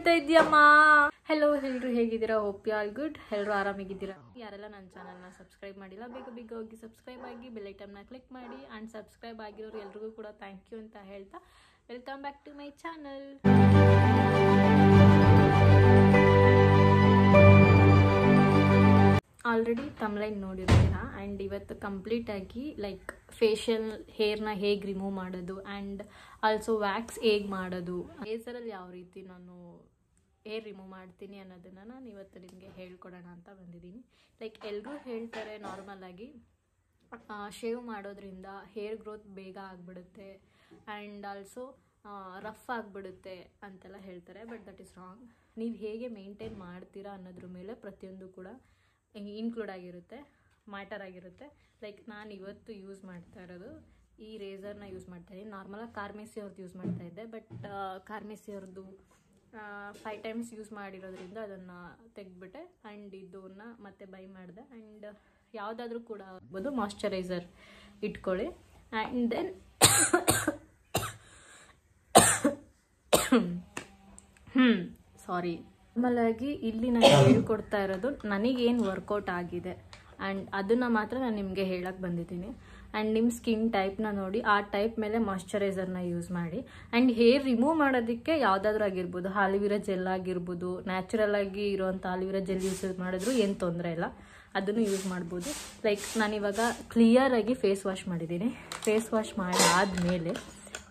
ಮಾಡ್ತಾ ಇದೀಯಮ್ಮ? ಹೆಲೋ ಎಲ್ಲರೂ ಹೇಗಿದ್ದೀರಾ? Hope you all good. ಎಲ್ಲರೂ ಆರಾಮಾಗಿದ್ದೀರಾ? ಯಾರೆಲ್ಲ ನನ್ನ ಚಾನಲ್ನ ಸಬ್ಸ್ಕ್ರೈಬ್ ಮಾಡಿಲ್ಲ ಬೇಗ ಹೋಗಿ ಸಬ್ಸ್ಕ್ರೈಬ್ ಆಗಿ ಬೆಲ್ ಐಟಮ್ನ ಕ್ಲಿಕ್ ಮಾಡಿ. ಆ್ಯಂಡ್ ಸಬ್ಸ್ಕ್ರೈಬ್ ಆಗಿರೋರು ಎಲ್ರಿಗೂ ಕೂಡ ಥ್ಯಾಂಕ್ ಯು ಅಂತ ಹೇಳ್ತಾ welcome back to my channel. Already ತಮ್ಲೈನ್ ನೋಡಿರ್ತೀರಾ. ಆ್ಯಂಡ್ ಇವತ್ತು ಕಂಪ್ಲೀಟಾಗಿ ಲೈಕ್ ಫೇಶಿಯಲ್ ಹೇರ್ನ ಹೇಗೆ ರಿಮೂವ್ ಮಾಡೋದು ಆ್ಯಂಡ್ ಆಲ್ಸೋ ವ್ಯಾಕ್ಸ್ ಹೇಗೆ ಮಾಡೋದು, ಲೇಸರಲ್ಲಿ ಯಾವ ರೀತಿ ನಾನು ಹೇರ್ ರಿಮೂವ್ ಮಾಡ್ತೀನಿ ಅನ್ನೋದನ್ನು ನಾನು ಇವತ್ತು ನಿಮಗೆ ಹೇಳ್ಕೊಡೋಣ ಅಂತ ಬಂದಿದ್ದೀನಿ. ಲೈಕ್ ಎಲ್ಲರೂ ಹೇಳ್ತಾರೆ ನಾರ್ಮಲಾಗಿ ಶೇವ್ ಮಾಡೋದ್ರಿಂದ ಹೇರ್ ಗ್ರೋತ್ ಬೇಗ ಆಗಿಬಿಡುತ್ತೆ ಆ್ಯಂಡ್ ಆಲ್ಸೋ ರಫ್ ಆಗಿಬಿಡುತ್ತೆ ಅಂತೆಲ್ಲ ಹೇಳ್ತಾರೆ. But that is wrong. ನೀವು ಹೇಗೆ ಮೇಂಟೈನ್ ಮಾಡ್ತೀರಾ ಅನ್ನೋದ್ರ ಮೇಲೆ ಪ್ರತಿಯೊಂದು ಕೂಡ ಇನ್ಕ್ಲೂಡ್ ಆಗಿರುತ್ತೆ, ಮ್ಯಾಟರ್ ಆಗಿರುತ್ತೆ. ಲೈಕ್ ನಾನು ಇವತ್ತು ಯೂಸ್ ಮಾಡ್ತಾ ಇರೋದು ಈ ರೇಸರ್ನ ಯೂಸ್ ಮಾಡ್ತಾಯಿದ್ದೀನಿ. ನಾರ್ಮಲಾಗಿ ಕಾರ್ಮೆಸಿ ಅವ್ರದ್ದು ಯೂಸ್ ಮಾಡ್ತಾಯಿದ್ದೆ. ಬಟ್ ಕಾರ್ಮೆಸಿ ಅವ್ರದ್ದು 5 ಟೈಮ್ಸ್ ಯೂಸ್ ಮಾಡಿರೋದ್ರಿಂದ ಅದನ್ನು ತೆಗೆದ್ಬಿಟ್ಟೆ ಆ್ಯಂಡ್ ಇದನ್ನ ಮತ್ತೆ ಬೈ ಮಾಡಿದೆ. ಆ್ಯಂಡ್ ಯಾವುದಾದ್ರೂ ಕೂಡ ಆಗ್ಬೋದು ಮಾಯ್ಶ್ಚರೈಸರ್ ಇಟ್ಕೊಳ್ಳಿ. ಆ್ಯಂಡ್ ದೆನ್ ಸಾರಿ, ನಾರ್ಮಲಾಗಿ ಇಲ್ಲಿ ನಾನು ಹೇಳ್ಕೊಡ್ತಾ ಇರೋದು ನನಗೇನು ವರ್ಕೌಟ್ ಆಗಿದೆ ಆ್ಯಂಡ್ ಅದನ್ನು ಮಾತ್ರ ನಾನು ನಿಮಗೆ ಹೇಳಕ್ಕೆ ಬಂದಿದ್ದೀನಿ. ಆ್ಯಂಡ್ ನಿಮ್ಮ ಸ್ಕಿನ್ ಟೈಪ್ನ ನೋಡಿ ಆ ಟೈಪ್ ಮೇಲೆ ಮಾಯ್ಶ್ಚರೈಸರ್ನ ಯೂಸ್ ಮಾಡಿ. ಆ್ಯಂಡ್ ಹೇರ್ ರಿಮೂವ್ ಮಾಡೋದಕ್ಕೆ ಯಾವುದಾದ್ರೂ ಆಗಿರ್ಬೋದು, ಆಲಿವಿರಾ ಜೆಲ್ ಆಗಿರ್ಬೋದು, ನ್ಯಾಚುರಲ್ ಆಗಿ ಇರೋವಂಥ ಆಲಿವಿರಾ ಜೆಲ್ ಯೂಸ್ ಮಾಡಿದ್ರು ಏನು ತೊಂದರೆ ಇಲ್ಲ, ಅದನ್ನು ಯೂಸ್ ಮಾಡ್ಬೋದು. ಲೈಕ್ ನಾನಿವಾಗ ಕ್ಲಿಯರಾಗಿ ಫೇಸ್ ವಾಶ್ ಮಾಡಿದ್ದೀನಿ. ಫೇಸ್ ವಾಶ್ ಮಾಡಾದಮೇಲೆ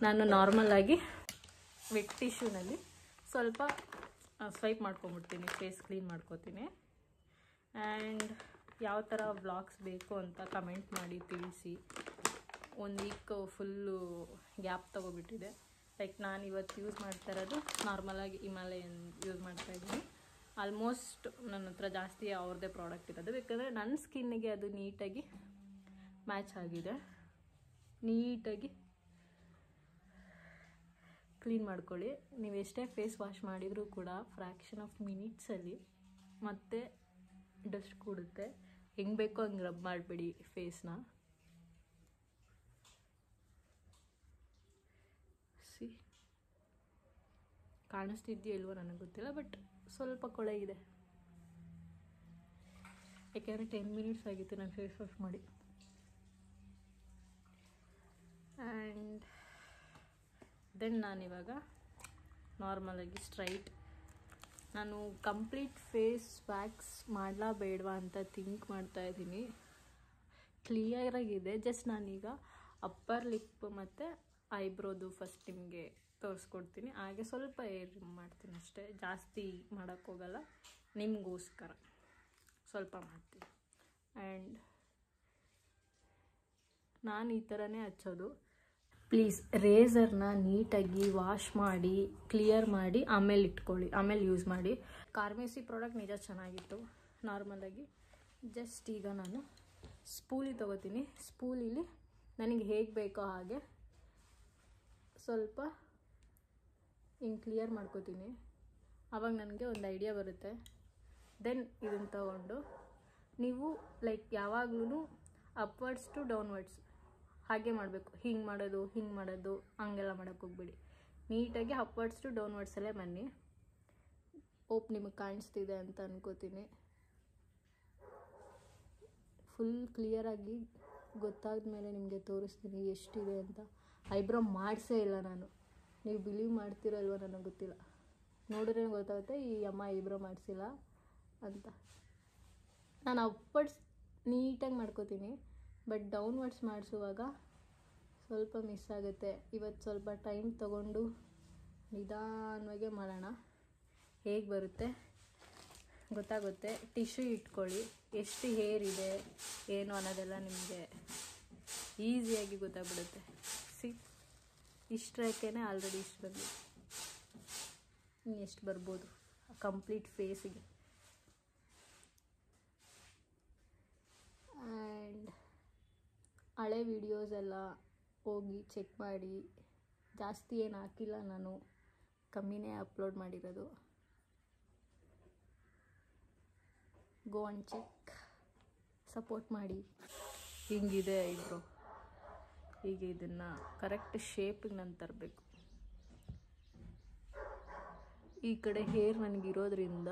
ನಾನು ನಾರ್ಮಲಾಗಿ ವೆಟ್ ಟಿಶ್ಯೂನಲ್ಲಿ ಸ್ವಲ್ಪ ಸ್ವೈಪ್ ಮಾಡ್ಕೊಂಬಿಡ್ತೀನಿ, ಫೇಸ್ ಕ್ಲೀನ್ ಮಾಡ್ಕೋತೀನಿ. ಆ್ಯಂಡ್ ಯಾವ ಥರ ವ್ಲಾಗ್ಸ್ ಬೇಕು ಅಂತ ಕಮೆಂಟ್ ಮಾಡಿ ತಿಳಿಸಿ. 1 ವೀಕ್ ಫುಲ್ಲು ಗ್ಯಾಪ್ ತೊಗೊಬಿಟ್ಟಿದೆ. ಲೈಕ್ ನಾನು ಇವತ್ತು ಯೂಸ್ ಮಾಡ್ತಾ ಇರೋದು ನಾರ್ಮಲಾಗಿ ಹಿಮಾಲಯನ್ ಯೂಸ್ ಮಾಡ್ತಾಯಿದ್ದೀನಿ. ಆಲ್ಮೋಸ್ಟ್ ನನ್ನ ಹತ್ರ ಜಾಸ್ತಿ ಅವ್ರದ್ದೇ ಪ್ರಾಡಕ್ಟ್ ಇರೋದು, ಯಾಕಂದರೆ ನನ್ನ ಸ್ಕಿನ್ನಿಗೆ ಅದು ನೀಟಾಗಿ ಮ್ಯಾಚ್ ಆಗಿದೆ. ನೀಟಾಗಿ ಕ್ಲೀನ್ ಮಾಡ್ಕೊಳ್ಳಿ. ನೀವು ಎಷ್ಟೇ ಫೇಸ್ ವಾಶ್ ಮಾಡಿದರೂ ಕೂಡ ಫ್ರ್ಯಾಕ್ಷನ್ ಆಫ್ ಮಿನಿಟ್ಸಲ್ಲಿ ಮತ್ತೆ ಡಸ್ಟ್ ಕೂಡುತ್ತೆ. ಹೆಂಗೆ ಬೇಕೋ ಹಂಗೆ ರಬ್ ಮಾಡಬೇಡಿ ಫೇಸ್ನ. ಸಿ ಕಾಣಿಸ್ತಿದ್ಯೋ ಇಲ್ವೋ ನನಗೆ ಗೊತ್ತಿಲ್ಲ, ಬಟ್ ಸ್ವಲ್ಪ ಕೊಳೆ ಇದೆ. ಯಾಕೆಂದರೆ 10 ಮಿನಿಟ್ಸ್ ಆಗಿತ್ತು ನಾನು ಫೇಸ್ ವಾಶ್ ಮಾಡಿ. ಆ್ಯಂಡ್ ದೆನ್ ನಾನಿವಾಗ ನಾರ್ಮಲಾಗಿ ಸ್ಟ್ರೈಟ್, ನಾನು ಕಂಪ್ಲೀಟ್ ಫೇಸ್ ವ್ಯಾಕ್ಸ್ ಮಾಡಲಾ ಬೇಡವಾ ಅಂತ ಥಿಂಕ್ ಮಾಡ್ತಾಯಿದ್ದೀನಿ. ಕ್ಲಿಯರಾಗಿದೆ. ಜಸ್ಟ್ ನಾನೀಗ ಅಪ್ಪರ್ ಲಿಪ್ ಮತ್ತು ಐಬ್ರೋದು ಫಸ್ಟ್ ನಿಮಗೆ ತೋರಿಸ್ಕೊಡ್ತೀನಿ. ಹಾಗೆ ಸ್ವಲ್ಪ ಏರ್ ರಿಮೂವ್ ಮಾಡ್ತೀನಿ ಅಷ್ಟೇ, ಜಾಸ್ತಿ ಮಾಡೋಕ್ಕೋಗಲ್ಲ, ನಿಮಗೋಸ್ಕರ ಸ್ವಲ್ಪ ಮಾಡ್ತೀನಿ. ಆ್ಯಂಡ್ ನಾನು ಈ ಥರನೇ ಹಚ್ಚೋದು. ಪ್ಲೀಸ್ ರೇಸರ್ನ ನೀಟಾಗಿ ವಾಶ್ ಮಾಡಿ ಕ್ಲಿಯರ್ ಮಾಡಿ ಆಮೇಲೆ ಇಟ್ಕೊಳ್ಳಿ, ಆಮೇಲೆ ಯೂಸ್ ಮಾಡಿ. ಕಾರ್ಮೆಸಿ ಪ್ರಾಡಕ್ಟ್ ನಿಜ ಚೆನ್ನಾಗಿತ್ತು. ನಾರ್ಮಲಾಗಿ ಜಸ್ಟ್ ಈಗ ನಾನು ಸ್ಪೂಲಿ ತೊಗೋತೀನಿ. ಸ್ಪೂಲಿಲಿ ನನಗೆ ಹೇಗೆ ಬೇಕೋ ಹಾಗೆ ಸ್ವಲ್ಪ ಹಿಂಗೆ ಕ್ಲಿಯರ್ ಮಾಡ್ಕೋತೀನಿ. ಆವಾಗ ನನಗೆ ಒಂದು ಐಡಿಯಾ ಬರುತ್ತೆ. ದೆನ್ ಇದನ್ನು ತಗೊಂಡು ನೀವು ಲೈಕ್ ಯಾವಾಗಲೂ ಅಪ್ವರ್ಡ್ಸ್ ಟು ಡೌನ್ವರ್ಡ್ಸ್ ಹಾಗೆ ಮಾಡಬೇಕು. ಹಿಂಗೆ ಮಾಡೋದು ಹಂಗೆಲ್ಲ ಮಾಡೋಕ್ಕೆ ಹೋಗ್ಬೇಡಿ. ನೀಟಾಗಿ ಅಪ್ವರ್ಡ್ಸ್ ಟು ಡೌನ್ವರ್ಡ್ಸಲ್ಲೇ ಬನ್ನಿ. ಓಪ್ ನಿಮಗೆ ಕಾಣಿಸ್ತಿದೆ ಅಂತ ಅನ್ಕೋತೀನಿ. ಫುಲ್ ಕ್ಲಿಯರಾಗಿ ಗೊತ್ತಾದ ಮೇಲೆ ನಿಮಗೆ ತೋರಿಸ್ತೀನಿ ಎಷ್ಟಿದೆ ಅಂತ. ಐಬ್ರೋ ಮಾಡಿಸೇ ಇಲ್ಲ ನಾನು. ನೀವು ಬಿಲೀವ್ ಮಾಡ್ತಿರೋ ಅಲ್ವ ನನಗೆ ಗೊತ್ತಿಲ್ಲ. ನೋಡಿದ್ರೆ ಗೊತ್ತಾಗುತ್ತೆ ಈ ಅಮ್ಮ ಐಬ್ರೋ ಮಾಡಿಸಿಲ್ಲ ಅಂತ. ನಾನು ಅಪ್ವರ್ಡ್ಸ್ ನೀಟಾಗಿ ಮಾಡ್ಕೋತೀನಿ, ಬಟ್ ಡೌನ್ವರ್ಡ್ಸ್ ಮಾಡಿಸುವಾಗ ಸ್ವಲ್ಪ ಮಿಸ್ ಆಗುತ್ತೆ. ಇವತ್ತು ಸ್ವಲ್ಪ ಟೈಮ್ ತಗೊಂಡು ನಿಧಾನವಾಗಿ ಮಾಡೋಣ. ಹೇಗೆ ಬರುತ್ತೆ ಗೊತ್ತಾಗುತ್ತೆ. ಟಿಶ್ಯೂ ಇಟ್ಕೊಳ್ಳಿ, ಎಷ್ಟು ಹೇರ್ ಇದೆ ಏನು ಅನ್ನೋದೆಲ್ಲ ನಿಮಗೆ ಈಸಿಯಾಗಿ ಗೊತ್ತಾಗ್ಬಿಡುತ್ತೆ. ಇಷ್ಟರಕ್ಕೇ ಆಲ್ರೆಡಿ ಇಷ್ಟು ಬಂದಿದೆ. ಇನ್ನು ಎಷ್ಟು ಬರ್ಬೋದು ಕಂಪ್ಲೀಟ್ ಫೇಸಿಗೆ. ಆ್ಯಂಡ್ ಹಳೆ ವೀಡಿಯೋಸ್ ಎಲ್ಲ ಹೋಗಿ ಚೆಕ್ ಮಾಡಿ. ಜಾಸ್ತಿ ಏನು ಹಾಕಿಲ್ಲ ನಾನು, ಕಮ್ಮಿನೇ ಅಪ್ಲೋಡ್ ಮಾಡಿರೋದು. ಗೋ ಆ್ಯಂಡ್ ಚೆಕ್, ಸಪೋರ್ಟ್ ಮಾಡಿ. ಹಿಂಗಿದೆ ಐಬ್ರೋ. ಈಗ ಇದನ್ನು ಕರೆಕ್ಟ್ ಶೇಪಿಗೆ ನಾನು ತರಬೇಕು. ಈ ಕಡೆ ಹೇರ್ ನನಗಿರೋದ್ರಿಂದ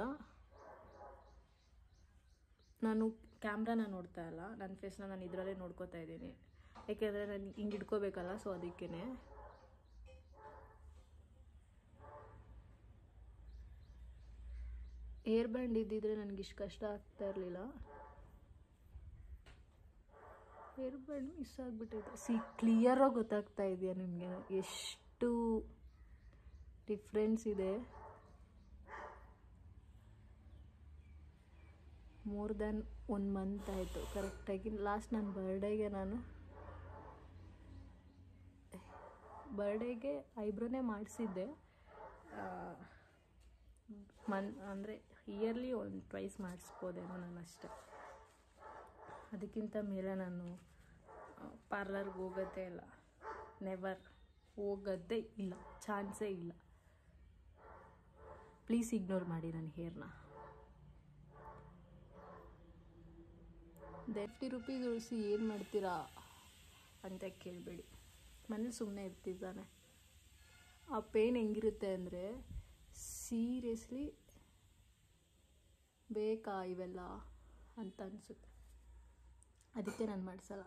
ನಾನು ಕ್ಯಾಮ್ರಾನ ನೋಡ್ತಾ ಇಲ್ಲ, ನನ್ನ ಫೇಸ್ನ ನಾನು ಇದರಲ್ಲೇ ನೋಡ್ಕೋತಾ ಇದ್ದೀನಿ. ಯಾಕೆಂದರೆ ನಾನು ಹಿಂಗೆ ಇಟ್ಕೋಬೇಕಲ್ಲ, ಸೊ ಅದಕ್ಕೇ. ಹೇರ್ ಬ್ಯಾಂಡ್ ಇದ್ದಿದ್ರೆ ನನಗಿಷ್ಟು ಕಷ್ಟ ಆಗ್ತಾ ಇರಲಿಲ್ಲ. ಹೇರ್ ಬ್ಯಾಂಡ್ ಮಿಸ್ ಆಗಿಬಿಟ್ಟೈತೆ. ಕ್ಲಿಯರಾಗಿ ಗೊತ್ತಾಗ್ತಾ ಇದೆಯಾ ನಿಮಗೆ ಎಷ್ಟು ಡಿಫ್ರೆನ್ಸ್ ಇದೆ? ಮೋರ್ ದ್ಯಾನ್ 1 ಮಂತ್ ಆಯಿತು ಕರೆಕ್ಟಾಗಿ. ಲಾಸ್ಟ್ ನನ್ನ ಬರ್ಡೇಗೆ ಐಬ್ರೋನೇ ಮಾಡಿಸಿದ್ದೆ. ಅಂದರೆ ಇಯರ್ಲಿ ಟ್ವೈಸ್ ಮಾಡಿಸ್ಬೋದೇನೋ ನಾನು ಅಷ್ಟೆ. ಅದಕ್ಕಿಂತ ಮೇಲೆ ನಾನು ಪಾರ್ಲರ್ಗೆ ಹೋಗೋದೇ ಇಲ್ಲ, ನೆವರ್ ಹೋಗೋದೇ ಇಲ್ಲ, ಚಾನ್ಸೇ ಇಲ್ಲ. ಪ್ಲೀಸ್ ಇಗ್ನೋರ್ ಮಾಡಿ ನನ್ನ ಹೇರ್ನ. 50 ರೂಪೀಸ್ ಉಳಿಸಿ ಏನು ಮಾಡ್ತೀರಾ ಅಂತ ಕೇಳಬೇಡಿ. ಮನೇಲಿ ಸುಮ್ಮನೆ ಇರ್ತಿದ್ದಾನೆ. ಆ ಪೇನ್ ಹೆಂಗಿರುತ್ತೆ ಅಂದರೆ, ಸೀರಿಯಸ್ಲಿ ಬೇಕಾ ಇವೆಲ್ಲ ಅಂತ ಅನಿಸುತ್ತೆ. ಅದಕ್ಕೆ ನಾನು ಮಾಡಿಸಲ್ಲ.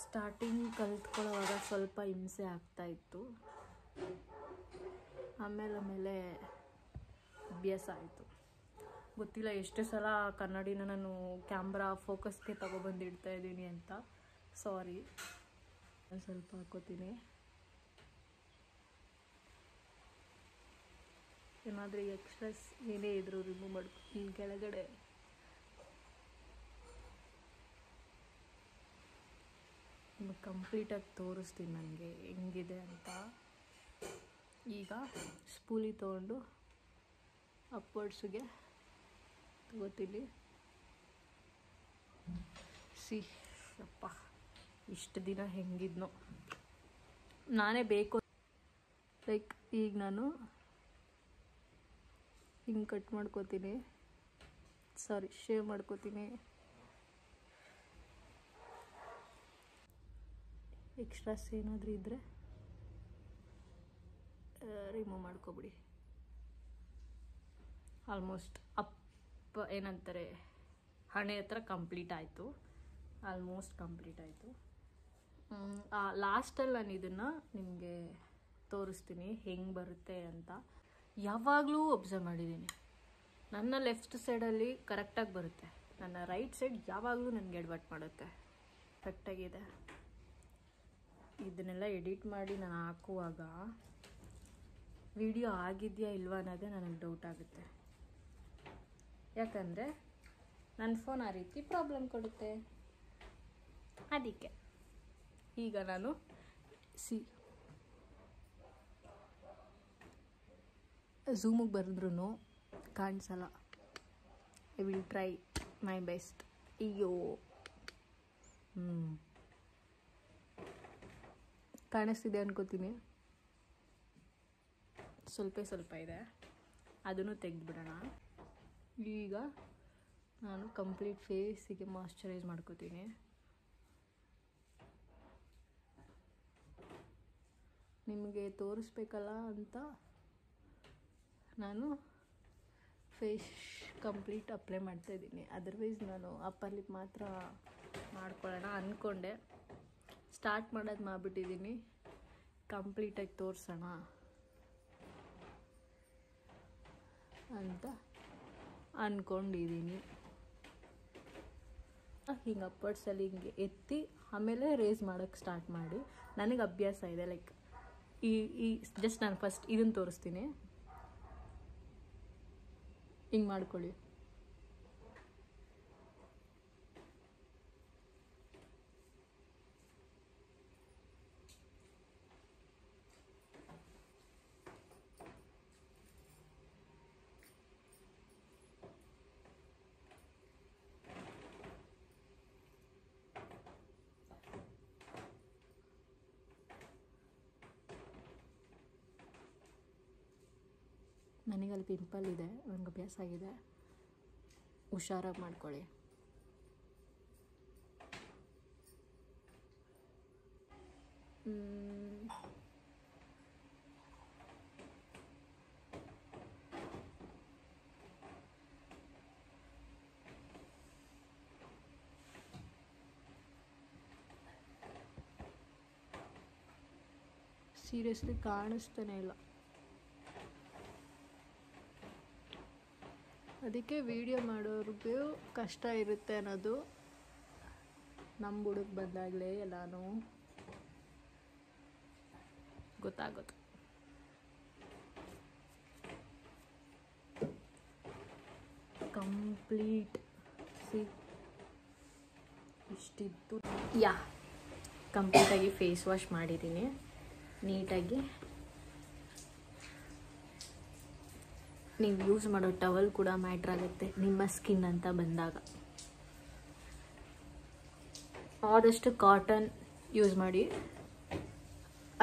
ಸ್ಟಾರ್ಟಿಂಗ್ ಕಲ್ತ್ಕೊಳ್ಳೋವಾಗ ಸ್ವಲ್ಪ ಹಿಂಸೆ ಆಗ್ತಾಯಿತ್ತು, ಆಮೇಲೆ ಅಭ್ಯಾಸ ಆಯಿತು. ಗೊತ್ತಿಲ್ಲ ಎಷ್ಟೇ ಸಲ ಕನ್ನಡಿನ ನಾನು ಕ್ಯಾಮ್ರಾ ಫೋಕಸ್ಗೆ ತಗೊಬಂದು ಇಡ್ತಾ ಇದ್ದೀನಿ ಅಂತ. ಸಾರಿ. ಸ್ವಲ್ಪ ಹಾಕೋತೀನಿ. ಏನಾದರೂ ಎಕ್ಸ್ಟ್ರಾಸ್ ಏನೇ ಇದ್ರೂ ರಿಮೂವ್ ಮಾಡ್ಕೊ. ಇಲ್ಲಿ ಕೆಳಗಡೆ ನಿಮಗೆ ಕಂಪ್ಲೀಟಾಗಿ ತೋರಿಸ್ತೀನಿ ನನಗೆ ಹೆಂಗಿದೆ ಅಂತ. ಈಗ ಸ್ಪೂಲಿ ತೊಗೊಂಡು ಅಪ್ವರ್ಡ್ಸಿಗೆ ತಗೋತೀನಿ. ಅಪ್ಪ ಇಷ್ಟು ದಿನ ಹೆಂಗಿದ್ನೋ ನಾನೇ ಬೇಕು. ಲೈಕ್ ಈಗ ನಾನು ಹಿಂಗೆ ಕಟ್ ಮಾಡ್ಕೋತೀನಿ, ಶೇವ್ ಮಾಡ್ಕೋತೀನಿ. ಎಕ್ಸ್ಟ್ರಾಸ್ ಏನಾದರೂ ಇದ್ದರೆ ರಿಮೂವ್ ಮಾಡ್ಕೊಬಿಡಿ. ಆಲ್ಮೋಸ್ಟ್ ಏನಂತಾರೆ ಹಣೆ ಹತ್ರ ಕಂಪ್ಲೀಟ್ ಆಯಿತು. ಆಲ್ಮೋಸ್ಟ್ ಕಂಪ್ಲೀಟ್ ಆಯಿತು. ಲಾಸ್ಟಲ್ಲಿ ನಾನು ಇದನ್ನು ನಿಮಗೆ ತೋರಿಸ್ತೀನಿ ಹೆಂಗೆ ಬರುತ್ತೆ ಅಂತ. ಯಾವಾಗಲೂ ಒಬ್ಸರ್ವ್ ಮಾಡಿದ್ದೀನಿ, ನನ್ನ ಲೆಫ್ಟ್ ಸೈಡಲ್ಲಿ ಕರೆಕ್ಟಾಗಿ ಬರುತ್ತೆ, ನನ್ನ ರೈಟ್ ಸೈಡ್ ಯಾವಾಗಲೂ ನನಗೆ ಎಡವಟ್ಟು ಮಾಡುತ್ತೆ. ಕರೆಕ್ಟಾಗಿದೆ. ಇದನ್ನೆಲ್ಲ ಎಡಿಟ್ ಮಾಡಿ ನಾನು ಹಾಕುವಾಗ ವಿಡಿಯೋ ಆಗಿದೆಯಾ ಇಲ್ವಾ ಅನ್ನೋದೇ ನನಗೆ ಡೌಟ್ ಆಗುತ್ತೆ. ಯಾಕಂದರೆ ನನ್ನ ಫೋನ್ ಆ ರೀತಿ ಪ್ರಾಬ್ಲಮ್ ಕೊಡುತ್ತೆ. ಅದಕ್ಕೆ ಈಗ ನಾನು ಝೂಮಿಗೆ ಬರೆದ್ರೂ ಕಾಣಿಸಲ್ಲ. I will try my best. ಅಯ್ಯೋ ಕಾಣಿಸ್ತಿದೆ ಅನ್ಕೋತೀನಿ. ಸ್ವಲ್ಪ ಇದೆ, ಅದನ್ನು ತೆಗೆದುಬಿಡೋಣ. ಈಗ ನಾನು ಕಂಪ್ಲೀಟ್ ಫೇಸಿಗೆ ಮಾಯ್ಶ್ಚರೈಸ್ ಮಾಡ್ಕೋತೀನಿ. ನಿಮಗೆ ತೋರಿಸ್ಬೇಕಲ್ಲ ಅಂತ ನಾನು ಫೇಸ್ ಕಂಪ್ಲೀಟ್ ಅಪ್ಲೈ ಮಾಡ್ತಾಯಿದ್ದೀನಿ. ಅದರ್ವೈಸ್ ನಾನು ಅಪ್ಪರ್ ಲಿಪ್ ಮಾತ್ರ ಮಾಡ್ಕೊಳ್ಳೋಣ ಅಂದ್ಕೊಂಡೆ. ಸ್ಟಾರ್ಟ್ ಮಾಡೋದು ಮಾಡಿಬಿಟ್ಟಿದ್ದೀನಿ. ಕಂಪ್ಲೀಟಾಗಿ ತೋರಿಸೋಣ ಅಂತ ಅಂದ್ಕೊಂಡಿದ್ದೀನಿ. ಹಿಂಗೆ ಅಪ್ಪರ್ಡ್ಸಲ್ಲಿ ಹಿಂಗೆ ಎತ್ತಿ ಆಮೇಲೆ ರೇಸ್ ಮಾಡೋಕ್ಕೆ ಸ್ಟಾರ್ಟ್ ಮಾಡಿ. ನನಗೆ ಅಭ್ಯಾಸ ಇದೆ. ಲೈಕ್ ಈ ಜಸ್ಟ್ ನಾನು ಫಸ್ಟ್ ಇದನ್ನು ತೋರಿಸ್ತೀನಿ. ಹಿಂಗೆ ಮಾಡ್ಕೊಳ್ಳಿ. ನನಗಲ್ಲಿ ಪಿಂಪಲ್ ಇದೆ, ನನಗೆ ಅಭ್ಯಾಸ ಆಗಿದೆ. ಹುಷಾರಾಗಿ ಮಾಡ್ಕೊಳ್ಳಿ. ಸೀರಿಯಸ್ಲಿ ಕಾಣಿಸ್ತಾನೆ ಇಲ್ಲ. ಅದಕ್ಕೆ ವಿಡಿಯೋ ಮಾಡೋರಿಗೂ ಕಷ್ಟ ಇರುತ್ತೆ ಅನ್ನೋದು ನಮ್ಮ ಬುಡಕ್ಕೆ ಬಂದಾಗಲೇ ಎಲ್ಲಾನು ಗೊತ್ತಾಗೋದು. ಕಂಪ್ಲೀಟ್ ಇಷ್ಟಿತ್ತು. ಕಂಪ್ಲೀಟಾಗಿ ಫೇಸ್ ವಾಶ್ ಮಾಡಿದ್ದೀನಿ ನೀಟಾಗಿ. ನೀವು ಯೂಸ್ ಮಾಡೋ ಟವಲ್ ಕೂಡ ಮ್ಯಾಟ್ರ್ ಆಗುತ್ತೆ ನಿಮ್ಮ ಸ್ಕಿನ್ ಅಂತ ಬಂದಾಗ. ಆದಷ್ಟು ಕಾಟನ್ ಯೂಸ್ ಮಾಡಿ,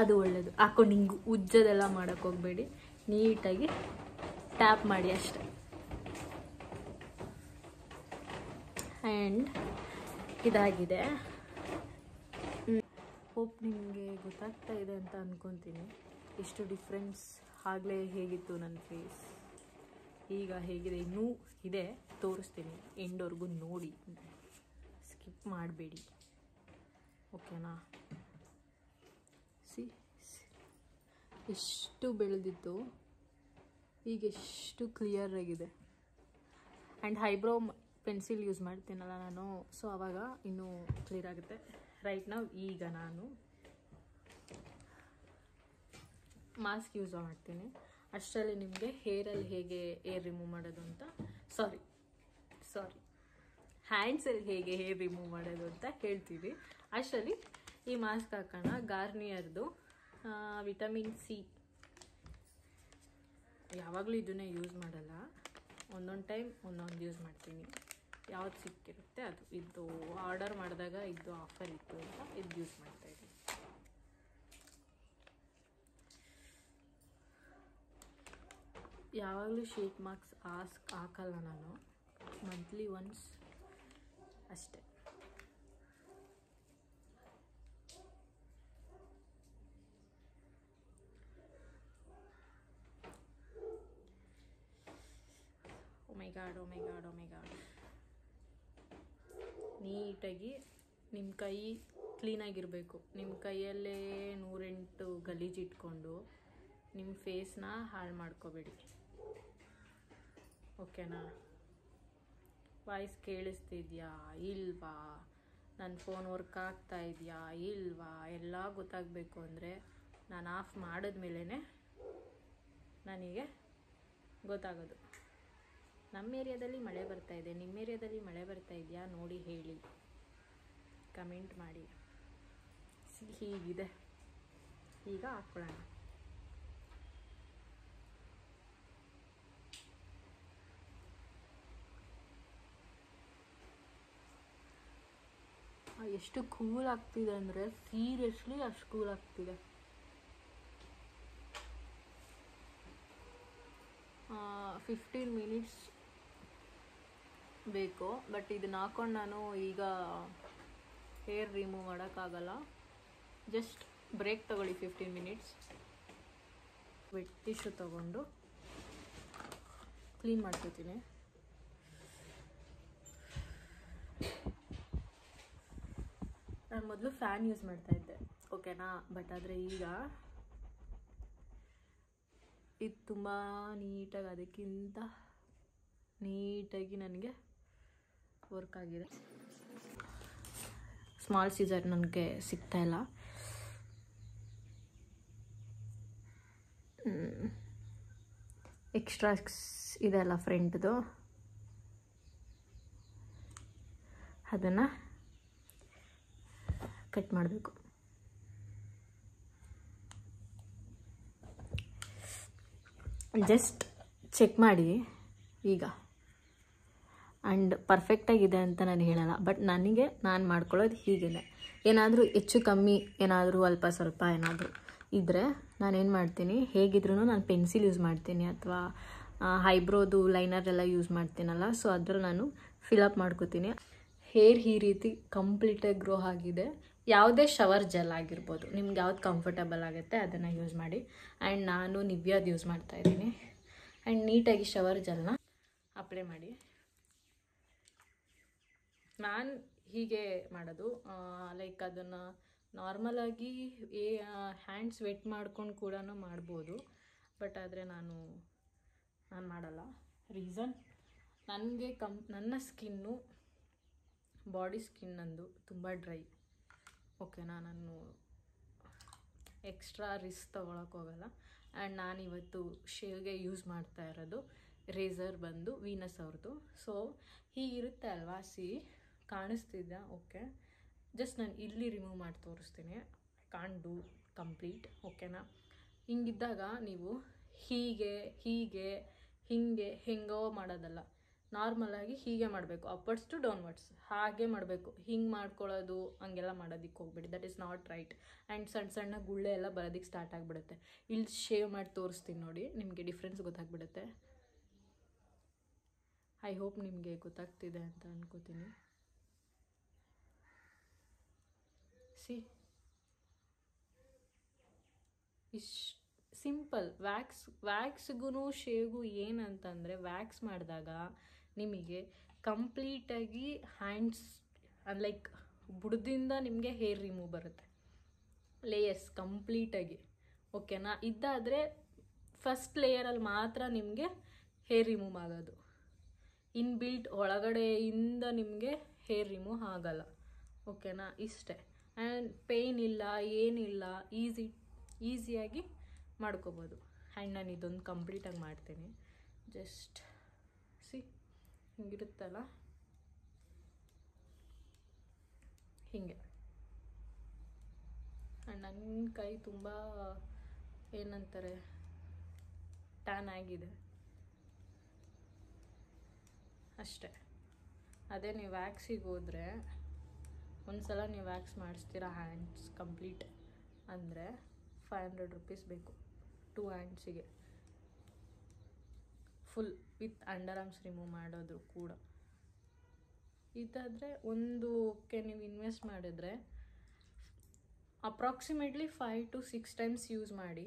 ಅದು ಒಳ್ಳೆಯದು. ಹಾಕೊಂಡು ಹಿಂಗೆ ಉಜ್ಜೋದೆಲ್ಲ ಮಾಡೋಕ್ಕೆ ಹೋಗಬೇಡಿ, ನೀಟಾಗಿ ಟ್ಯಾಪ್ ಮಾಡಿ ಅಷ್ಟೆ. ಆ್ಯಂಡ್ ಇದಾಗಿದೆ. ಹೋಪ್ ನಿಮಗೆ ಗೊತ್ತಾಗ್ತಾ ಇದೆ ಅಂತ ಅಂದ್ಕೊತೀನಿ. ಎಷ್ಟು ಡಿಫ್ರೆನ್ಸ್ ಆಗಲೇ ಹೇಗಿತ್ತು ನನ್ನ ಫೇಸ್, ಈಗ ಹೇಗಿದೆ. ಇನ್ನೂ ಇದೆ, ತೋರಿಸ್ತೀನಿ. ಎಂಡ್ವರೆಗೂ ನೋಡಿ, ಸ್ಕಿಪ್ ಮಾಡಬೇಡಿ, ಓಕೆನಾ? ಎಷ್ಟು ಬೆಳೆದಿತ್ತು, ಈಗ ಎಷ್ಟು ಕ್ಲಿಯರ್ ಆಗಿದೆ. ಆ್ಯಂಡ್ ಐಬ್ರೋ ಪೆನ್ಸಿಲ್ ಯೂಸ್ ಮಾಡ್ತೀನಲ್ಲ ನಾನು, ಸೊ ಆವಾಗ ಇನ್ನೂ ಕ್ಲಿಯರ್ ಆಗುತ್ತೆ. ರೈಟ್ ನಾವು ಈಗ ನಾನು ಮಾಸ್ಕ್ ಯೂಸ್ ಮಾಡ್ತೀನಿ. ಅಷ್ಟರಲ್ಲಿ ನಿಮಗೆ ಹೇರಲ್ಲಿ ಹೇಗೆ ಹೇರ್ ರಿಮೂವ್ ಮಾಡೋದು ಅಂತ, ಸಾರಿ ಹ್ಯಾಂಡ್ಸಲ್ಲಿ ಹೇಗೆ ಹೇರ್ ರಿಮೂವ್ ಮಾಡೋದು ಅಂತ ಹೇಳ್ತೀವಿ. ಅಷ್ಟರಲ್ಲಿ ಈ ಮಾಸ್ಕ್ ಹಾಕೋಣ. ಗಾರ್ನಿಯರ್ದು ವಿಟಮಿನ್ ಸಿ. ಯಾವಾಗಲೂ ಇದನ್ನೇ ಯೂಸ್ ಮಾಡಲ್ಲ, ಒಂದೊಂದು ಟೈಮ್ ಒಂದೊಂದು ಯೂಸ್ ಮಾಡ್ತೀನಿ. ಯಾವ್ದು ಸಿಕ್ಕಿರುತ್ತೆ ಅದು. ಇದು ಆರ್ಡರ್ ಮಾಡಿದಾಗ ಇದು ಆಫರ್ ಇತ್ತು ಅಂತ ಇದು ಯೂಸ್ ಮಾಡ್ತಾಯಿದ್ದೀನಿ. ಯಾವಾಗಲೂ ಶೀಟ್ ಮಾರ್ಕ್ಸ್ ಹಾಕಲ್ಲ ನಾನು, ಮಂತ್ಲಿ ಒನ್ಸ್ ಅಷ್ಟೆ. ಓ ಮೈ ಗಾಡ್. ನೀಟಾಗಿ ನಿಮ್ಮ ಕೈ ಕ್ಲೀನಾಗಿರಬೇಕು. ನಿಮ್ಮ ಕೈಯಲ್ಲೇ 108 ಗಲೀಜು ಇಟ್ಕೊಂಡು ನಿಮ್ಮ ಫೇಸ್ನ ಹಾಳು ಮಾಡ್ಕೋಬೇಡಿ, ಓಕೆನಾ? ವಾಯ್ಸ್ ಕೇಳಿಸ್ತಿದ್ಯಾ ಇಲ್ವಾ, ನನ್ನ ಫೋನ್ ವರ್ಕ್ ಆಗ್ತಾ ಇದೆಯಾ ಇಲ್ವಾ ಎಲ್ಲ ಗೊತ್ತಾಗಬೇಕು ಅಂದರೆ ನಾನು ಆಫ್ ಮಾಡಿದ್ಮೇಲೆ ನನಗೆ ಗೊತ್ತಾಗೋದು. ನಮ್ಮ ಏರಿಯಾದಲ್ಲಿ ಮಳೆ ಬರ್ತಾ ಇದೆ, ನಿಮ್ಮ ಏರಿಯಾದಲ್ಲಿ ಮಳೆ ಬರ್ತಾ ಇದೆಯಾ ನೋಡಿ ಹೇಳಿ, ಕಮೆಂಟ್ ಮಾಡಿ. ಹೀಗಿದೆ. ಈಗ ಹಾಕ್ಕೊಳ್ಳೋಣ. ಎಷ್ಟು ಕೂಲ್ ಆಗ್ತಿದೆ ಅಂದರೆ ಸೀರಿಯಸ್ಲಿ ಅಷ್ಟು ಕೂಲ್ ಆಗ್ತಿದೆ. 15 ಮಿನಿಟ್ಸ್ ಬೇಕು. ಬಟ್ ಇದನ್ನ ಹಾಕೊಂಡು ನಾನು ಈಗ ಹೇರ್ ರಿಮೂವ್ ಮಾಡೋಕ್ಕಾಗಲ್ಲ. ಜಸ್ಟ್ ಬ್ರೇಕ್ ತಗೊಳ್ಳಿ 15 ಮಿನಿಟ್ಸ್. ವೆಟ್ ಟಿಶ್ಯೂ ತಗೊಂಡು ಕ್ಲೀನ್ ಮಾಡ್ಕೊತೀನಿ. ನಾನು ಮೊದಲು ಫ್ಯಾನ್ ಯೂಸ್ ಮಾಡ್ತಾಯಿದ್ದೆ, ಓಕೆನಾ? ಬಟ್ ಆದರೆ ಈಗ ಇದು ತುಂಬ ನೀಟಾಗಿ, ಅದಕ್ಕಿಂತ ನೀಟಾಗಿ ನನಗೆ ವರ್ಕ್ ಆಗಿದೆ. ಸ್ಮಾಲ್ ಸೀಸರ್ ನನಗೆ ಸಿಗ್ತಾಯಿಲ್ಲ. ಎಕ್ಸ್ಟ್ರಾಸ್ ಇದೆಲ್ಲ ಫ್ರಂಟ್ದು, ಅದನ್ನು ಕಟ್ ಮಾಡಬೇಕು. ಜಸ್ಟ್ ಚೆಕ್ ಮಾಡಿ ಈಗ. ಆ್ಯಂಡ್ ಪರ್ಫೆಕ್ಟಾಗಿದೆ ಅಂತ ನಾನು ಹೇಳಲ್ಲ, ಬಟ್ ನಾನು ಮಾಡ್ಕೊಳ್ಳೋದು ಹೀಗೇ. ಏನಾದರೂ ಹೆಚ್ಚು ಕಮ್ಮಿ, ಏನಾದರೂ ಅಲ್ಪ ಸ್ವಲ್ಪ ಏನಾದರೂ ಇದ್ದರೆ ನಾನೇನು ಮಾಡ್ತೀನಿ, ಹೇಗಿದ್ರೂ ನಾನು ಪೆನ್ಸಿಲ್ ಯೂಸ್ ಮಾಡ್ತೀನಿ, ಅಥವಾ ಐಬ್ರೋದು ಲೈನರ್ ಎಲ್ಲ ಯೂಸ್ ಮಾಡ್ತೀನಲ್ಲ, ಸೊ ಅದ್ರ ನಾನು ಫಿಲಪ್ ಮಾಡ್ಕೋತೀನಿ. ಹೇರ್ ಈ ರೀತಿ ಕಂಪ್ಲೀಟಾಗಿ ಗ್ರೋ ಆಗಿದೆ. ಯಾವುದೇ ಶವರ್ ಜೆಲ್ ಆಗಿರ್ಬೋದು, ನಿಮ್ಗೆ ಯಾವ್ದು ಕಂಫರ್ಟಬಲ್ ಆಗುತ್ತೆ ಅದನ್ನು ಯೂಸ್ ಮಾಡಿ. ಆ್ಯಂಡ್ ನಾನು ನಿವ್ಯಾದ ಯೂಸ್ ಮಾಡ್ತಾಯಿದ್ದೀನಿ. ಆ್ಯಂಡ್ ನೀಟಾಗಿ ಶವರ್ ಜೆಲ್ನ ಅಪ್ಲೈ ಮಾಡಿ. ನಾನು ಹೀಗೆ ಮಾಡೋದು, ಲೈಕ್ ಅದನ್ನು ನಾರ್ಮಲಾಗಿ ಹ್ಯಾಂಡ್ಸ್ ವೆಟ್ ಮಾಡ್ಕೊಂಡು ಕೂಡ ಮಾಡ್ಬೋದು. ಬಟ್ ಆದರೆ ನಾನು ಮಾಡಲ್ಲ. ರೀಸನ್, ನನಗೆ ನನ್ನ ಸ್ಕಿನ್ನು ಬಾಡಿ ಸ್ಕಿನ್ ನಂದು ತುಂಬ ಡ್ರೈ. ಓಕೆನಾ, ನಾನು ಎಕ್ಸ್ಟ್ರಾ ರಿಸ್ಕ್ ತೊಗೊಳಕ್ಕೆ ಹೋಗಲ್ಲ. ಆ್ಯಂಡ್ ನಾನಿವತ್ತು ಶೇವ್ಗೆ ಯೂಸ್ ಮಾಡ್ತಾ ಇರೋದು ರೇಸರ್ ಬಂದು ವೀನಸ್ ಅವ್ರದ್ದು. ಸೊ ಹೀಗಿರುತ್ತೆ ಅಲ್ವಾ, ಕಾಣಿಸ್ತಿದ್ದ? ಓಕೆ, ಜಸ್ಟ್ ನಾನು ಇಲ್ಲಿ ರಿಮೂವ್ ಮಾಡಿ ತೋರಿಸ್ತೀನಿ. I can't do complete. ಓಕೆನಾ, ಹಿಂಗಿದ್ದಾಗ ನೀವು ಹಿಂಗೋ ಮಾಡೋದಲ್ಲ, ನಾರ್ಮಲಾಗಿ ಹೀಗೆ ಮಾಡಬೇಕು. ಅಪ್ವರ್ಡ್ಸ್ ಟು ಡೌನ್ವರ್ಡ್ಸ್ ಹಾಗೆ ಮಾಡಬೇಕು. ಹಿಂಗೆ ಮಾಡ್ಕೊಳ್ಳೋದು ಹಂಗೆಲ್ಲ ಮಾಡೋದಕ್ಕೆ ಹೋಗ್ಬೇಡಿ. That is not right. And ಸಣ್ಣ ಸಣ್ಣ ಗುಳ್ಳೆ ಎಲ್ಲ ಬರೋದಕ್ಕೆ ಸ್ಟಾರ್ಟ್ ಆಗಿಬಿಡುತ್ತೆ. ಇಲ್ಲಿ ಶೇವ್ ಮಾಡಿ ತೋರಿಸ್ತೀನಿ ನೋಡಿ, ನಿಮಗೆ ಡಿಫ್ರೆನ್ಸ್ ಗೊತ್ತಾಗ್ಬಿಡುತ್ತೆ. ಐ ಹೋಪ್ ನಿಮಗೆ ಗೊತ್ತಾಗ್ತಿದೆ ಅಂತ ಅನ್ಕೋತೀನಿ. ಇಷ್ಟು ಸಿಂಪಲ್. ವ್ಯಾಕ್ಸ್ಗೂ ಶೇವ್ಗೂ ಏನಂತಂದರೆ, ವ್ಯಾಕ್ಸ್ ಮಾಡಿದಾಗ ನಿಮಗೆ ಕಂಪ್ಲೀಟಾಗಿ ಹ್ಯಾಂಡ್ಸ್ ಲೈಕ್ ಬುಡದಿಂದ ನಿಮಗೆ ಹೇರ್ ರಿಮೂವ್ ಬರುತ್ತೆ, ಲೇಯರ್ಸ್ ಕಂಪ್ಲೀಟಾಗಿ. ಓಕೆನಾ, ಇದಾದರೆ ಫಸ್ಟ್ ಲೇಯರಲ್ಲಿ ಮಾತ್ರ ನಿಮಗೆ ಹೇರ್ ರಿಮೂವ್ ಆಗೋದು. ಇನ್ಬಿಲ್ಟ್ ಒಳಗಡೆಯಿಂದ ನಿಮಗೆ ಹೇರ್ ರಿಮೂವ್ ಆಗಲ್ಲ. ಓಕೆನಾ, ಇಷ್ಟೇ. ಆ್ಯಂಡ್ ಪೇಯ್ನ್ ಇಲ್ಲ, ಏನಿಲ್ಲ, ಈಸಿಯಾಗಿ ಮಾಡ್ಕೋಬೋದು. ಆ್ಯಂಡ್ ನಾನು ಇದೊಂದು ಕಂಪ್ಲೀಟಾಗಿ ಮಾಡ್ತೀನಿ. ಜಸ್ಟ್ ಹಿಂಗಿರುತ್ತಲ್ಲ, ಹೀಗೆ. ಆ್ಯಂಡ್ ನನ್ನ ಕೈ ತುಂಬ ಏನಂತಾರೆ, ಟ್ಯಾನ್ ಆಗಿದೆ ಅಷ್ಟೇ. ಅದೇ ನೀವು ವ್ಯಾಕ್ಸಿಗೆ ಹೋದರೆ, ಒಂದ್ಸಲ ನೀವು ವ್ಯಾಕ್ಸ್ ಮಾಡಿಸ್ತೀರಾ ಹ್ಯಾಂಡ್ಸ್ ಕಂಪ್ಲೀಟ್ ಅಂದರೆ 500 ರೂಪೀಸ್ ಬೇಕು 2 ಹ್ಯಾಂಡ್ಸಿಗೆ, full with under arms remove ಮಾಡೋದು ಕೂಡ. ಇದಾದರೆ ಒಂದಕ್ಕೆ ನೀವು ಇನ್ವೆಸ್ಟ್ ಮಾಡಿದ್ರೆ ಅಪ್ರಾಕ್ಸಿಮೇಟ್ಲಿ 5 to 6 ಟೈಮ್ಸ್ ಯೂಸ್ ಮಾಡಿ.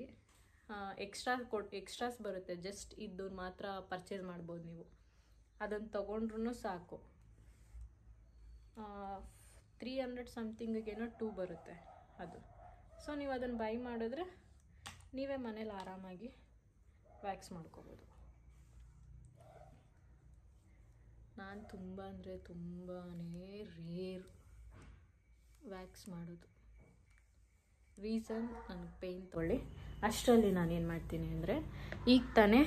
ಎಕ್ಸ್ಟ್ರಾಸ್ ಬರುತ್ತೆ, ಜಸ್ಟ್ ಇದು ಮಾತ್ರ ಪರ್ಚೇಸ್ ಮಾಡ್ಬೋದು ನೀವು. ಅದನ್ನು ತೊಗೊಂಡ್ರೂ ಸಾಕು. 300 ಸಮಥಿಂಗೇನೋ 2 ಬರುತ್ತೆ ಅದು. ಸೊ ನೀವು ಅದನ್ನು ಬೈ ಮಾಡಿದ್ರೆ ನೀವೇ ಮನೇಲಿ ಆರಾಮಾಗಿ ವ್ಯಾಕ್ಸ್ ಮಾಡ್ಕೋಬೋದು. ನಾನು ತುಂಬ ಅಂದರೆ ತುಂಬಾ ರೇರ್ ವ್ಯಾಕ್ಸ್ ಮಾಡೋದು. ರೀಸನ್, ನನಗೆ ಪೇಯ್ನ್ ತೊಗೊಳ್ಳಿ. ಅಷ್ಟರಲ್ಲಿ ನಾನೇನು ಮಾಡ್ತೀನಿ ಅಂದರೆ, ಈಗ ತಾನೇ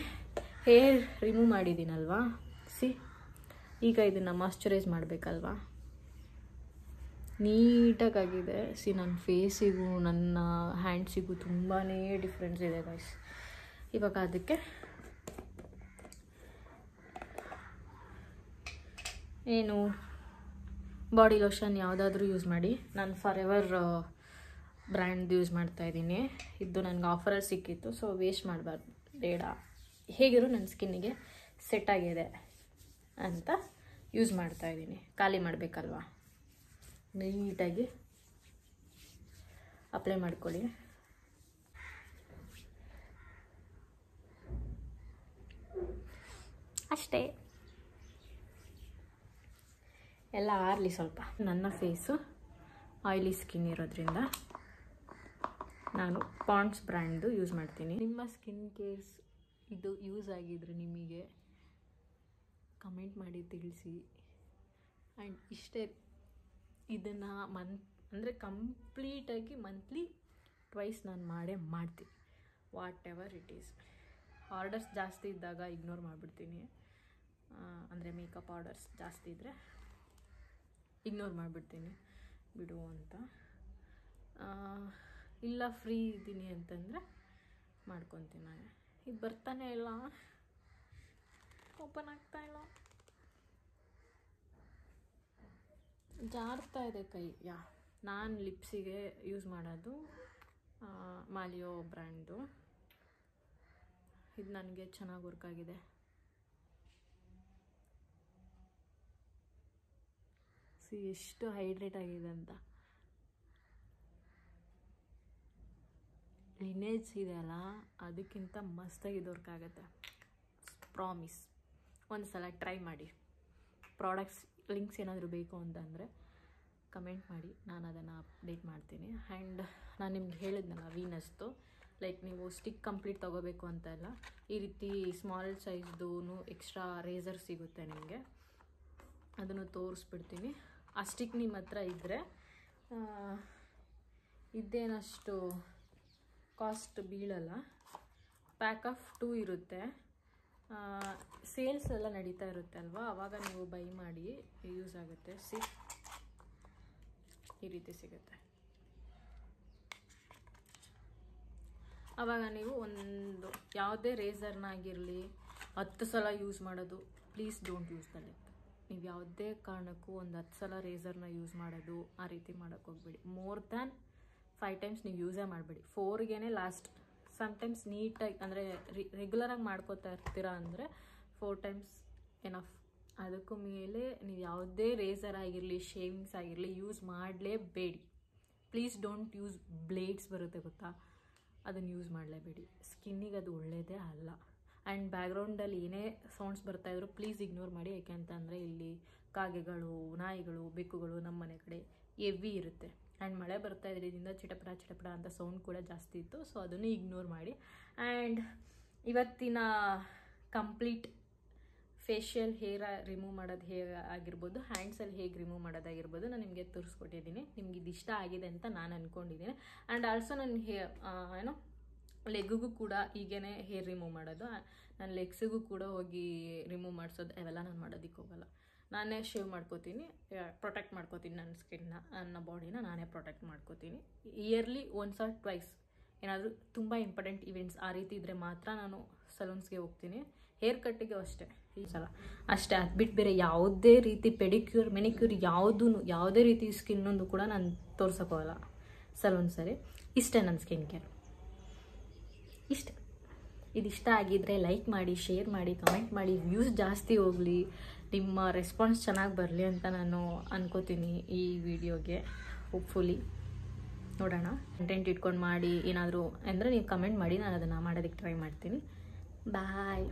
ಹೇರ್ ರಿಮೂವ್ ಮಾಡಿದ್ದೀನಲ್ವಾ, ಈಗ ಇದನ್ನು ಮಾಯ್ಶ್ಚರೈಸ್ ಮಾಡಬೇಕಲ್ವಾ. ನೀಟಾಗಿದೆ. ನನ್ನ ಫೇಸಿಗೂ ನನ್ನ ಹ್ಯಾಂಡ್ಸಿಗೂ ತುಂಬಾ ಡಿಫ್ರೆನ್ಸ್ ಇದೆ ಗೈಸ್. ಇವಾಗ ಅದಕ್ಕೆ ಏನು ಬಾಡಿ ಲೋಷನ್ ಯಾವುದಾದ್ರೂ ಯೂಸ್ ಮಾಡಿ. ನಾನು ಫಾರೆವರ್ ಬ್ರ್ಯಾಂಡ್ ಯೂಸ್ ಮಾಡ್ತಾಯಿದ್ದೀನಿ. ಇದು ನನಗೆ ಆಫರಲ್ಲಿ ಸಿಕ್ಕಿತ್ತು, ಸೊ ವೇಸ್ಟ್ ಮಾಡಬಾರ್ದು, ಬೇಡ, ಹೇಗಿರೋ ನನ್ನ ಸ್ಕಿನ್ನಿಗೆ ಸೆಟ್ ಆಗಿದೆ ಅಂತ ಯೂಸ್ ಮಾಡ್ತಾಯಿದ್ದೀನಿ. ಖಾಲಿ ಮಾಡಬೇಕಲ್ವಾ, ನೀಟಾಗಿ ಅಪ್ಲೈ ಮಾಡ್ಕೊಳ್ಳಿ. ಅಷ್ಟೇ, ಎಲ್ಲ ಆರಲಿ ಸ್ವಲ್ಪ. ನನ್ನ ಫೇಸು ಆಯಿಲಿ ಸ್ಕಿನ್ ಇರೋದ್ರಿಂದ ನಾನು ಪಾಂಡ್ಸ್ ಬ್ರ್ಯಾಂಡ್ದು ಯೂಸ್ ಮಾಡ್ತೀನಿ. ನಿಮ್ಮ ಸ್ಕಿನ್ ಕೇರ್ಸ್ ಇದು ಯೂಸ್ ಆಗಿದ್ರೆ ನಿಮಗೆ ಕಮೆಂಟ್ ಮಾಡಿ ತಿಳಿಸಿ. ಆ್ಯಂಡ್ ಇಷ್ಟೇ, ಇದನ್ನು ಅಂದರೆ ಕಂಪ್ಲೀಟಾಗಿ ಮಂತ್ಲಿ ಟ್ವೈಸ್ ನಾನು ಮಾಡ್ತೀನಿ, what ever it is. Orders ಜಾಸ್ತಿ ಇದ್ದಾಗ ಇಗ್ನೋರ್ ಮಾಡಿಬಿಡ್ತೀನಿ. ಅಂದರೆ ಮೇಕಪ್ ಆರ್ಡರ್ಸ್ ಜಾಸ್ತಿ ಇದ್ದರೆ ಇಗ್ನೋರ್ ಮಾಡಿಬಿಡ್ತೀನಿ, ಬಿಡು ಅಂತ. ಇಲ್ಲ ಫ್ರೀ ಇದ್ದೀನಿ ಅಂತಂದರೆ ಮಾಡ್ಕೊತೀನಿ. ನಾನು ಇದು ಬರ್ತಾನೆ ಇಲ್ಲ, ಓಪನ್ ಆಗ್ತಾ ಇಲ್ಲ, ಜಾರ್ತಾ ಇದೆ ಕೈ. ನಾನು ಲಿಪ್ಸಿಗೆ ಯೂಸ್ ಮಾಡೋದು ಮಾಲಿಯೋ ಬ್ರ್ಯಾಂಡ್ದು. ಇದು ನನಗೆ ಚೆನ್ನಾಗಿ ವರ್ಕ್ ಆಗಿದೆ. ಎಷ್ಟು ಹೈಡ್ರೇಟ್ ಆಗಿದೆ ಅಂತ. ಲಿನೇಜ್ ಇದೆಯಲ್ಲ ಅದಕ್ಕಿಂತ ಮಸ್ತಾಗಿ ದೊರಕಾಗತ್ತೆ, ಪ್ರಾಮಿಸ್. ಒಂದು ಸಲ ಟ್ರೈ ಮಾಡಿ. ಪ್ರಾಡಕ್ಟ್ಸ್ ಲಿಂಕ್ಸ್ ಏನಾದರೂ ಬೇಕು ಅಂತಂದರೆ ಕಮೆಂಟ್ ಮಾಡಿ, ನಾನು ಅದನ್ನು ಅಪ್ಡೇಟ್ ಮಾಡ್ತೀನಿ. ಆ್ಯಂಡ್ ನಾನು ನಿಮ್ಗೆ ಹೇಳಿದ್ನಲ್ಲ ವೀನಸ್ದು, ಲೈಕ್ ನೀವು ಸ್ಟಿಕ್ ಕಂಪ್ಲೀಟ್ ತೊಗೋಬೇಕು ಅಂತ ಇಲ್ಲ, ಈ ರೀತಿ ಸ್ಮಾಲ್ ಸೈಜ್ದು ಎಕ್ಸ್ಟ್ರಾ ರೇಸರ್ ಸಿಗುತ್ತೆ ನಿಮಗೆ, ಅದನ್ನು ತೋರಿಸ್ಬಿಡ್ತೀನಿ. ಆ ಸ್ಟಿಕ್ ನಿಮ್ಮ ಹತ್ರ ಇದ್ದರೆ ಇದೇನಷ್ಟು ಕಾಸ್ಟ್ ಬೀಳಲ್ಲ. ಪ್ಯಾಕ್ ಆಫ್ 2 ಇರುತ್ತೆ. ಸೇಲ್ಸ್ ಎಲ್ಲ ನಡೀತಾ ಇರುತ್ತೆ ಅಲ್ವಾ, ಆವಾಗ ನೀವು ಬೈ ಮಾಡಿ ಯೂಸ್ ಆಗುತ್ತೆ. ಈ ರೀತಿ ಸಿಗುತ್ತೆ. ಆವಾಗ ನೀವು ಒಂದು ಯಾವುದೇ ರೇಸರ್ನಾಗಿರಲಿ 10 ಸಲ ಯೂಸ್ ಮಾಡೋದು, please don't use the leg. ನೀವು ಯಾವುದೇ ಕಾರಣಕ್ಕೂ ಒಂದು 10 ಸಲ ರೇಸರ್ನ ಯೂಸ್ ಮಾಡೋದು ಆ ರೀತಿ ಮಾಡೋಕ್ಕೆ ಹೋಗ್ಬೇಡಿ. ಮೋರ್ ದ್ಯಾನ್ 5 ಟೈಮ್ಸ್ ನೀವು ಯೂಸೇ ಮಾಡಬೇಡಿ. 4ಗೇನೆ ಲಾಸ್ಟ್. ಸಮ್ಟೈಮ್ಸ್ ನೀಟಾಗಿ ಅಂದರೆ ರೆಗ್ಯುಲರಾಗಿ ಮಾಡ್ಕೋತಾ ಇರ್ತೀರಾ ಅಂದರೆ 4 ಟೈಮ್ಸ್ ಎನಫ್. ಅದಕ್ಕೂ ಮೇಲೆ ನೀವು ಯಾವುದೇ ರೇಸರ್ ಆಗಿರಲಿ, ಶೇವಿಂಗ್ಸ್ ಆಗಿರಲಿ ಯೂಸ್ ಮಾಡಲೇಬೇಡಿ. ಪ್ಲೀಸ್ ಡೋಂಟ್ ಯೂಸ್ ಬ್ಲೇಡ್ಸ್ ಬರುತ್ತೆ ಗೊತ್ತಾ, ಅದನ್ನು ಯೂಸ್ ಮಾಡಲೇಬೇಡಿ. ಸ್ಕಿನ್ನಿಗೆ ಅದು ಒಳ್ಳೆಯದೇ ಅಲ್ಲ. ಆ್ಯಂಡ್ ಬ್ಯಾಕ್ಗ್ರೌಂಡಲ್ಲಿ ಏನೇ ಸೌಂಡ್ಸ್ ಬರ್ತಾಯಿದ್ರು ಪ್ಲೀಸ್ ಇಗ್ನೋರ್ ಮಾಡಿ. ಯಾಕೆಂತಂದರೆ ಇಲ್ಲಿ ಕಾಗೆಗಳು, ನಾಯಿಗಳು, ಬೆಕ್ಕುಗಳು ನಮ್ಮ ಮನೆ ಕಡೆ ಎವಿ ಇರುತ್ತೆ. ಆ್ಯಂಡ್ ಮಳೆ ಬರ್ತಾ ಇದರಿಂದ ಚಿಟಪಟ ಚಿಟಪಟ ಅಂತ ಸೌಂಡ್ ಕೂಡ ಜಾಸ್ತಿ ಇತ್ತು, ಸೊ ಅದನ್ನು ಇಗ್ನೋರ್ ಮಾಡಿ. ಆ್ಯಂಡ್ ಇವತ್ತಿನ ಕಂಪ್ಲೀಟ್ ಫೇಶಿಯಲ್ ಹೇರ್ ರಿಮೂವ್ ಮಾಡೋದು ಹೇಗೆ ಆಗಿರ್ಬೋದು, ಹ್ಯಾಂಡ್ಸಲ್ಲಿ ಹೇಗೆ ರಿಮೂವ್ ಮಾಡೋದಾಗಿರ್ಬೋದು ನಾನು ನಿಮಗೆ ತೋರಿಸ್ಕೊಟ್ಟಿದ್ದೀನಿ. ನಿಮ್ಗೆ ಇದು ಇಷ್ಟ ಆಗಿದೆ ಅಂತ ನಾನು ಅಂದ್ಕೊಂಡಿದ್ದೀನಿ. ಆ್ಯಂಡ್ ಆಲ್ಸೋ ನನ್ನ ಲೆಗ್ಗಿಗೂ ಕೂಡ ಹೀಗೇ ಹೇರ್ ರಿಮೂವ್ ಮಾಡೋದು. ನಾನು ಲೆಗ್ಸಿಗೂ ಕೂಡ ಹೋಗಿ ರಿಮೂವ್ ಮಾಡಿಸೋದು ಅವೆಲ್ಲ ನಾನು ಮಾಡೋದಕ್ಕೆ ಹೋಗಲ್ಲ. ನಾನೇ ಶೇವ್ ಮಾಡ್ಕೋತೀನಿ, ಪ್ರೊಟೆಕ್ಟ್ ಮಾಡ್ಕೋತೀನಿ ನನ್ನ ಸ್ಕಿನ್ನ, ನನ್ನ ಬಾಡಿನ ನಾನೇ ಪ್ರೊಟೆಕ್ಟ್ ಮಾಡ್ಕೋತೀನಿ. ಇಯರ್ಲಿ 1 or 2 ಏನಾದರೂ ತುಂಬ ಇಂಪಾರ್ಟೆಂಟ್ ಇವೆಂಟ್ಸ್ ಆ ರೀತಿ ಇದ್ದರೆ ಮಾತ್ರ ನಾನು ಸಲೂನ್ಸ್ಗೆ ಹೋಗ್ತೀನಿ. ಹೇರ್ ಕಟ್ಟಿಗೆ ಅಷ್ಟೇ ಈ ಸಲ ಅಷ್ಟೇ. ಅದು ಬಿಟ್ಟು ಬೇರೆ ಯಾವುದೇ ರೀತಿ ಪೆಡಿಕ್ಯೂರ್, ಮೆನಿಕ್ಯೂರ್ ಯಾವುದೇ ರೀತಿ ಸ್ಕಿನ್ನೊಂದು ಕೂಡ ನಾನು ತೋರ್ಸೋಕ್ಕೋಗಲ್ಲ ಸಲೂನ್ಸಲ್ಲಿ. ಇಷ್ಟೇ ನನ್ನ ಸ್ಕಿನ್ ಕೇರ್, ಇಷ್ಟೇ. ಇದಿಷ್ಟ ಆಗಿದ್ದರೆ ಲೈಕ್ ಮಾಡಿ, ಶೇರ್ ಮಾಡಿ, ಕಮೆಂಟ್ ಮಾಡಿ, ವ್ಯೂಸ್ ಜಾಸ್ತಿ ಹೋಗಲಿ, ನಿಮ್ಮ ರೆಸ್ಪಾನ್ಸ್ ಚೆನ್ನಾಗಿ ಬರಲಿ ಅಂತ ನಾನು ಅನ್ಕೋತೀನಿ ಈ ವಿಡಿಯೋಗೆ. ಹೋಪ್ಫುಲಿ ನೋಡೋಣ. ಕಂಟೆಂಟ್ ಇಟ್ಕೊಂಡು ಮಾಡಿ ಏನಾದರೂ ಅಂದರೆ ನೀವು ಕಮೆಂಟ್ ಮಾಡಿ, ನಾನು ಅದನ್ನು ಮಾಡೋದಕ್ಕೆ ಟ್ರೈ ಮಾಡ್ತೀನಿ. ಬಾಯ್.